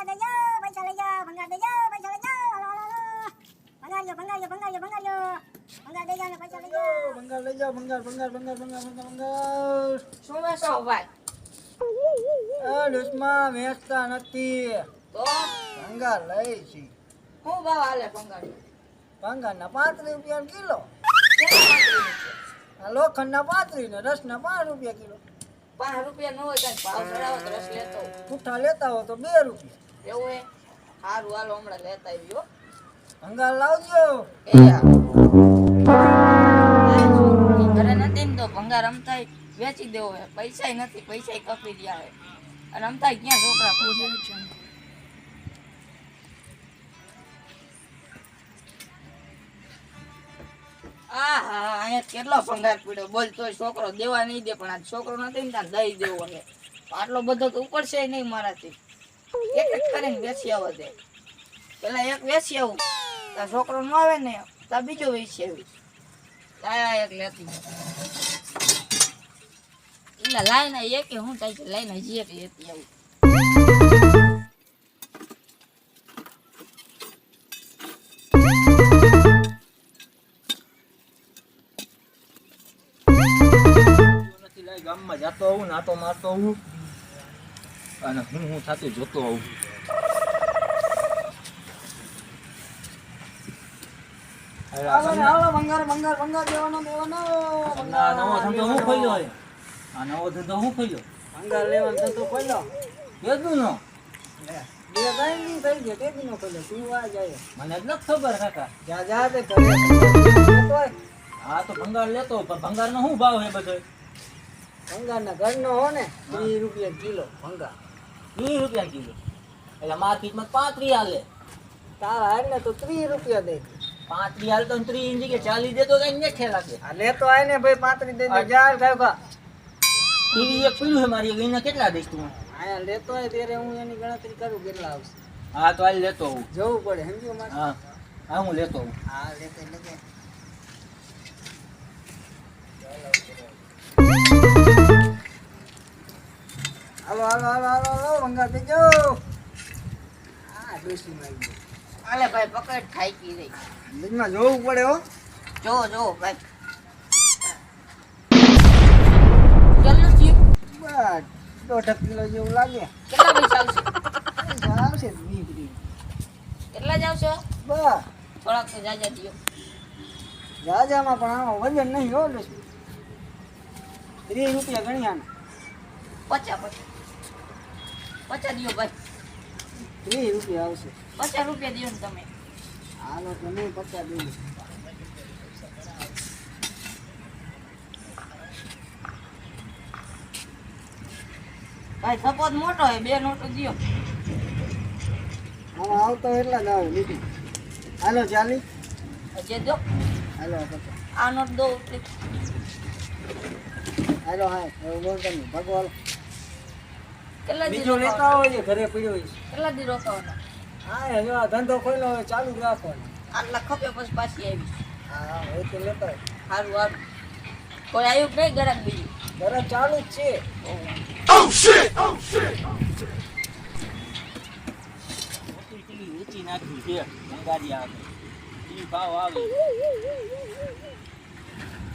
ભંગાર દેજો પૈસા લઈ જાઓ ભંગાર દેજો પૈસા લઈ જાઓ હાલો ભંગાર દેજો ને પૈસા લઈ જાઓ ભંગાર લઈ જાઓ ભંગાર શું વેચો ભાઈ? દુશ્મન વેચતા નથી તો ભંગાર લઈ છી શું ભાવ હાલે ભંગાર? ભંગારના 35 રૂપિયા કિલો કેટલા આ લોખંડના 35 ને રસના 5 રૂપિયા કિલો 5 રૂપિયા ન હોય કઈ ભાવ ચડાવો તો રસ લેતો પૂઠા લેતા હો તો 2 રૂપિયા એવું હે? સારું હાલો હમણાં લેતા આવ્યો. ભંગાર લાવજો એ ઘરે નથી ને તો ભંગાર અમથાય વેચી દેવો હે. પૈસા નથી, પૈસા કપી રહ્યા હે અને અમથાય ક્યાં છોકરા પૂછે છે. આહા અહીંયા કેટલો ભંગાર પીડ્યો બોલ. તોય છોકરો દેવા નહીં દે, પણ આ છોકરો નથી ને ત્યાં દઈ દેવો હે. આટલો બધો તો ઉપડશે નહીં મારાથી. એક એક કરીને વેચી આવો દે. પેલા એક વેચી આવું, ત્યાં છોકરો ન આવે ને ત્યાં બીજો વેચી આવી. લાયા એક લેતી એટલે લાઈને એક હું થાય છે, લાઈને હજી એક લેતી આવું. ગામમાં જાતો આવું નાતો મારતો આવું અને હું થાતું જોતો આવું. ભંગાર દેવાનો આ નવો ધંધો હું ખોલ્યો હે? આ નવો ધંધો હું ખોલ્યો? ભંગાર લેવાનો ધંધો ખોલ્યો કેદું નો? બે ત્રણ દી થઈ ગયા તે દી નો ખોલ્યો તું આ જાય મને જ નથી ખબર કાકા. જા તે કરે આ તો ભંગાર લેતો, પણ ભંગાર નો શું ભાવ હે બધો? ભંગારના ઘરનો હો ને 30 રૂપિયા કિલો ભંગાર 20 રૂપિયા કિલો. એટલે માર્કેટમાં 35 હાલે. તારા એટલે તો 30 રૂપિયા દે 35 હાલ તો 30 ઇંચ કે 40 દે તો કઈ નથી લાગે. આ લેતો આય ને ભાઈ 35 દે દે જા ખાવ કા ટીવી એક પીડ્યું છે મારી, એના કેટલા દઈશ તું? આયા લેતો હોય ત્યારે હું એની ગણતરી કરું કેટલા આવશે. હા તો હાલ લેતો હું. જવું પડે સમજ્યો મારે. હા હા હું લેતો હું. હા લેતો લેજે. હાલો ભંગાર દેજો. હા ડોસી મારી હાલે ભાઈ પકડ ખાઈ પી રહી. બીજમાં જોવું પડે હો. જો ભાઈ કેટલું થયું? બસ 1.5 કિલો જેવું લાગે. કેટલા પૈસા આવશે? આવશે 20. કેટલા જ આવશે? બસ થોડાક તો જાજા દિયો. રાજામાં પણ આમાં વજન નહીં હો ડોસી. 30 રૂપિયા ગણ્યા 50 દિયો ભાઈ. 30 રૂપિયા આવશે. 50 રૂપિયા દિયો ને તમે. હાલો તો નહીં 50 દઉં. ભાઈ સપોઝ મોટો હે 2 નોટો દિયો. આમાં આવતો એટલા જ આવે લીધી. હાલો ચાલી. જે દો હાલો આ નોટ દો. હાલો હા હવે બોલતા નહીં ભગવાન કેટલા દી બીજો લેતા હોય છે ઘરે પડ્યો છે. કેટલા દી રોકાવાના? હા હવે આ ધંધો ખોલ્યો હવે ચાલુ જ રાખવાનો. આટલા ખપે પછી પાછી આવી. હા હવે તો લેતા હોય. સારું કોઈ આવ્યું કે નહીં ગરાક બીજું? ઘરે ચાલુ જ છે. મોટી ટીવી વેચી નાખી છે ભંગારી આવે. ઈ ભાવ આવે.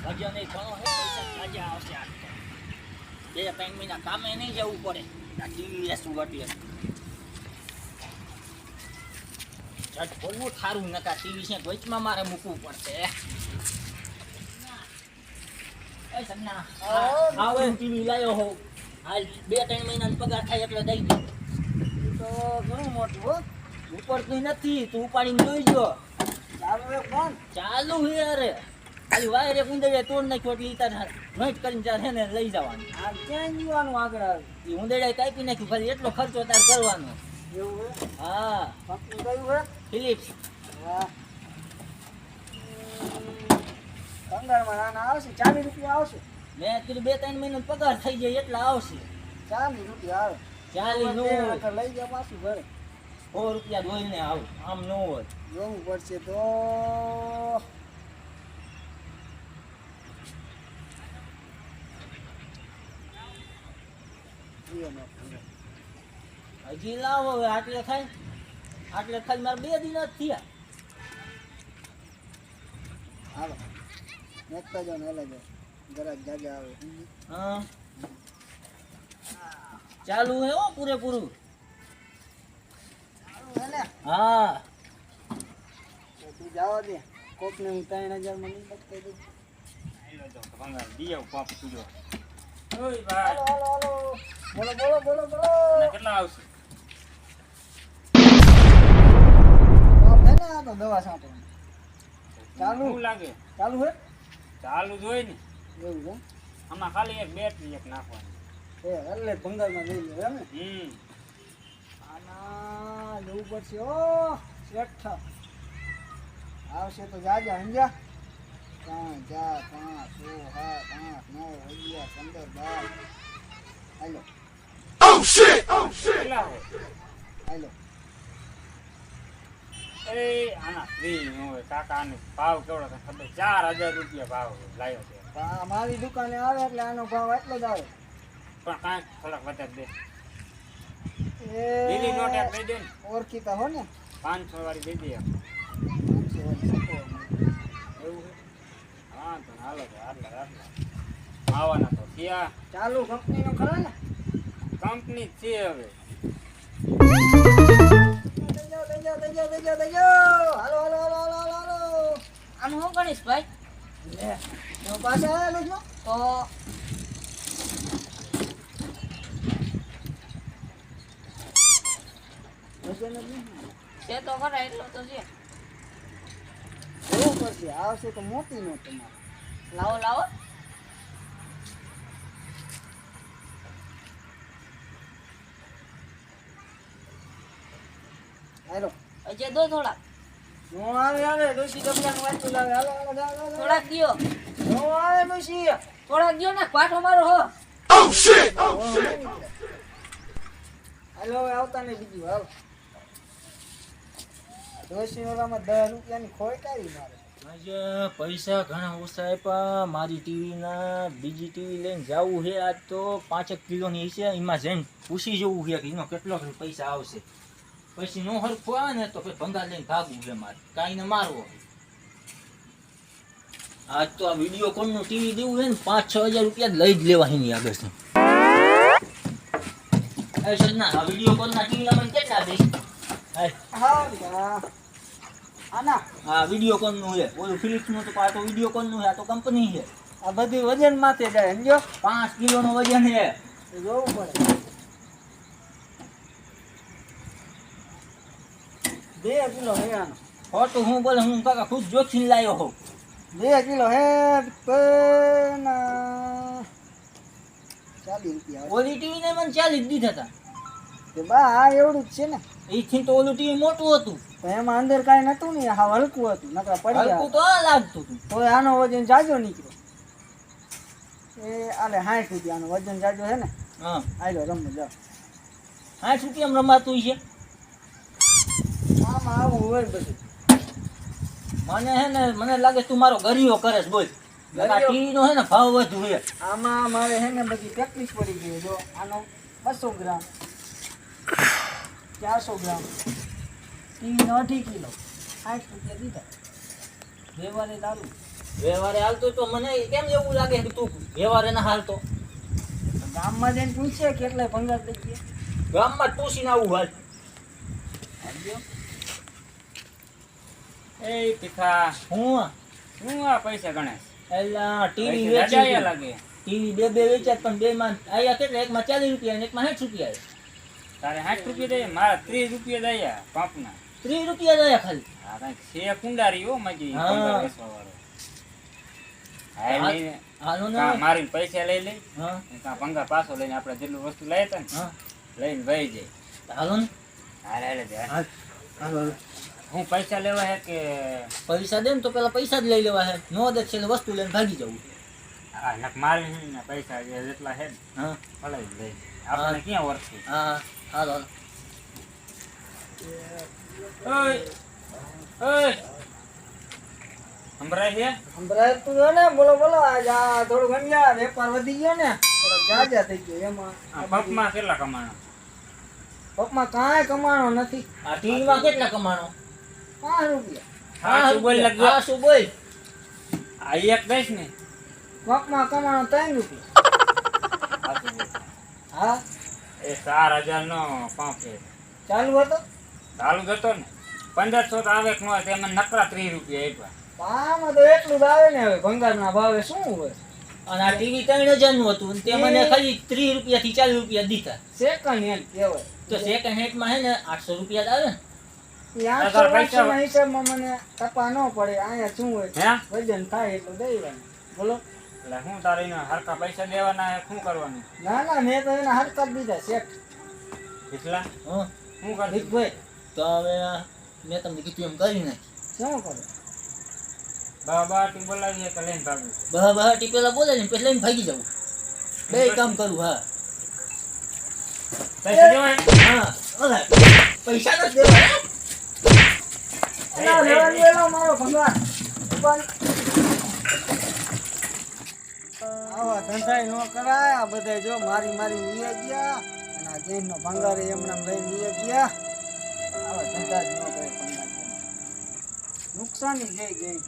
ભાગ્યા નહીં ઘણો હે, પૈસા તાજા આવશે આ. 2-3 મહિના કામે નહીં જવું પડે. આ ટીવી વેચવું વટીએ. જટ બોલવું થારું નકા ટીવી છે વચમાં મારે મૂકવું પડશે. એ સન્ના આવો ટીવી લાયો હો. હાલ 2-3 મહિનાનો પગાર થાય એટલે દઈ દે. ઈ તો ઘણું મોટું હો. ઉપડતું નથી, તું ઉપાડીને જોઈ જો. ચાલુ એક ફોન. ચાલુ હે અરે. ખાલી વાયરે કુંદડિયા તોડ નાખ્યો એટલે ઈ તાર નોટ કરીને ચાર હે ને લઈ જવાનું. આ ક્યાં જવાનું આગળ આવે? ઈ ઉંદડિયા કાપી નાખ્યું, ખાલી એટલો ખર્ચો તાર કરવાનો. એવું હે? હા પકડી ગયું હે? ફિલિપ્સ. વાહ. ભંગારમાં નાના આવશે 40 રૂપિયા આવશે. મેં કીધું 2-3 મહિનાનો પગાર થઈ જાય એટલા આવશે. 40 રૂપિયા આવે. 40 નો હોય. તો લઈ જા પાછું ઘરે. 100 રૂપિયા દોઈને આવ, આમ ન હોય. જોવું પડશે તો હજી લાવો હવે આટલે ખાઈ મારે 2 દિન જ થયા. હાલો મેકતા જાઓ ને હેલા જાઓ જરાક જાજા આવે હા ચાલુ હે હો પૂરેપૂરું. હેલે હા તું જવા દે કોકને હું 3000 માં નહીં બતાવી દઉં. ભંગાર દિયો પાપ પૂજો. હાલો હાલો હાલો બોલો કેટલા આવશે? બાપ હે ને આ તો દવા છાંટે ચાલુ શું લાગે? ચાલુ હે ચાલુ જ હોય ને. એવું છે આમાં ખાલી એક બેટરી એક નાખવાની. એટલે ભંગારમાં લઈ લો એમ ને આના લેવું પડશે ઓ શેઠ આવશે તો જાજા સમજ્યા 3 4 5 6 7 8 9 10 11 12 હાલો કેટલા હોય? હાલો એ આના ફ્રી ન હોય કાકા. આનો ભાવ કેવડો છે ખબર? 4000 રૂપિયા ભાવ લાવ્યો છે. આ મારી દુકાને આવે એટલે આનો ભાવ એટલો જ આવે પણ કાંઈક થોડાક વધારે દે. એ લીલી નોટ એક દઈ દે ને. ઓળખીતા હો ને 500 વાળી દઈ દે. 500 વાળી સપો. એવું છે? હા તો હાલો તો આટલા આવવાના તો થયા. ચાલુ કંપનીનો ખરા ને કંપની જ છે હવે. દઈ જાઓ હાલો આનું શું ગણીશ ભાઈ? લે તો પાછા આવેલો છો તો વજન જ નહીં છે તો ખરા એટલો તો છે. જોવું પડશે આવશે તો મોટી નો તમારે લાવો લાવો. હાલો હજી દો થોડાક. નો આવે ડોશી ડબલાનું વાંચું લાવે હાલો હાલો થોડાક દ્યો. નો આવે ડોશી થોડાક દ્યો ને પાઠો મારો હો. હાલો હવે આવતા નહીં બીજું હાલો ડોશી ઓલામાં 10 રૂપિયાની ખોઈ કાઢી મારે આજે પૈસા ઘણા ઓછા આપ્યા. મારી ટીવીના બીજી ટીવી લઈને જવું છે આજ તો 5 કિલોની છે. એમાં જઈને પૂછી જવું છે કે એનો કેટલો પૈસા આવશે. પછી નો હરખું આવે ને તો પછી ભંગાર લઈને ભાગવું છે મારે. કાંઈ ને મારવો. આજ તો આ વિડીયો કોલનું ટીવી દેવું છે ને 5-6 હજાર રૂપિયા લઈ જ લેવા એની આગળથી. સજના આ વિડીયો કોલના ટીવીના મને કેટલા દઈશ? હા આના આ વિડીયો કોલનું છે. ઓલું ફિલિપ્સનું તો આ તો વિડીયો કોલનું છે. આ તો કંપની છે. આ બધી વજન માથે જાય સમજો 5 કિલોનું વજન છે. જોવું પડે 2 કિલો હે આનો ખોટું હું બોલે હું કાકા ખુદ જોખીને લાવ્યો હોઉં. 2 કિલો હે પણ 40 રૂપિયા ઓલી ટીવી ને મને 40 દીધા હતા. તે બા આ એવડું જ છે ને એથી તો ઓલું ટીવી મોટું હતું. તો એમાં અંદર કાંઈ નતું ને હા હલકું હતું નકર પડી હલકું ગયા તો આ લાગતું હતું. તો આનો વજન જાજો નીકળ્યો એ આલે 60 રૂપિયાનો વજન જાજો છે ને હા આયલો રમવા જાઓ 60 રૂપિયામાં રમાતું છે. આમાં આવું હોય બધું મને હે ને મને લાગે તું મારો ગરિયો કરે છે બોલ. ગરિયો? ટીવી નો હે ને ભાવ વધુ છે. આમાં મારે છે ને બધી પ્રેક્ટિસ પડી ગઈ જો આનો 200 ગ્રામ 400 ગ્રામ ટીવીનો 2.5 કિલો 60 રૂપિયા દીધા વ્યવહારે દારૂ વ્યવહારે હાલતો તો મને કેમ એવું લાગે કે તું વ્યવહારે ના હાલતો. ગામમાં જઈને પૂછે કેટલા ભંગાર દઈ ગયા ગામમાં ટૂસીને આવું હાલ. એ તીખા હું શું આ પૈસા ગણેશ? એલા ટીવી પૈસા વેચી જાજા લાગે. ટીવી બે વેચ્યા પણ બે માં આયા કેટલા? એકમાં 40 રૂપિયા અને એકમાં 60 રૂપિયા આવ્યા. તારે 60 રૂપિયા દઈએ, મારા 30 રૂપિયા દયા પંપના. 30 રૂપિયા જ આયા ખાલી. આ કાંઈક છે કુંડારી હો માજી હા. પંદર વેચવાવાળો. હા, લઈને હાલો ને. કાં મારીને પૈસા લઈ લઈ હા અને કાં ભંગાર પાછો લઈને આપણે જેટલું વસ્તુ લાવ્યા હતા ને હા લઈને વહી જાય. હાલો ને. હાલે હાલે જાય. હાલો હું પૈસા લેવા હે કે પૈસા દે ને તો પેલા પૈસા જ લઈ લેવા છે. નો દે છે વસ્તુ લઈને ભાગી જવું. હા નક મારી ને પૈસા જે જેટલા હે ને હા ભલાઈ જ લઈ આપણે ક્યાં વર્તું. હા હાલો હાલો. ઓય ઓય સંભળાય છે? સંભળાય તું જો ને બોલો બોલો આજ આ થોડું ગમ્યા વેપાર વધી ગયો ને થોડો જાજા થઈ ગયો એમાં આ પંપમાં કેટલા કમાણા? પગમાં કાંઈ કમાણો નથી. આ ટીવીમાં કેટલા કમાણો? 5 રૂપિયા. હા શું બોલ લગજો હા શું બોલ? આ એક દઈશ ને પગમાં કમાણો 3 રૂપિયા. આ શું બોલ હા એ 4000 નો પંપ ચાલુ હતો. ચાલુ જતો ને 1500 તો આવે કે ન આવે તે મને નકરા 30 રૂપિયા આપ્યા આમાં તો એટલું જ આવે ને હવે ભંગારના ભાવે શું હોય. અને આ ટીવી 3000 નું હતું અને તે મને ખાલી 30 રૂપિયા થી 40 રૂપિયા દીધા. સેકન્ડ હેન્ડ કહેવાય. તો સેકન્ડ હેન્ડમાં હે ને 800 રૂપિયા જ આવે ને. એ 800 વર્ષના હિસાબમાં મને કપા ન પડે. અહીંયા શું હોય હે વજન થાય એટલું દેવાનું. બોલો. એટલે હું તારે એને હરખા પૈસા દેવાના હે, શું કરવાનું ના ના મેં તો એના હરકત દીધા શેઠ. એટલા હા શું કરી રીતભાઈ તો હવે મેં તમને કીધું એમ કરી નાખી. શું કરો? બાબા તું બોલાવીએ તો લઈને ભાગું બહાર પેલા બોલે ને પછી લઈને ભાગી જવું. બે કામ કરું. હા પૈસા દેવાય હા ઓલા પૈસા નથી દેવા. એલા લેવાનું એલો મારો ભંગાર. ઉપાડ. આવા ધંધાય ન કરાય. આ બધા જો મારી મારી નીએ ગયા અને આ જૈનનો ભંગારે એમનામ લઈને નીએ ગયા. આવા ધંધા જ ન કરે ભંગાર. નુકસાની જઈ ગઈ.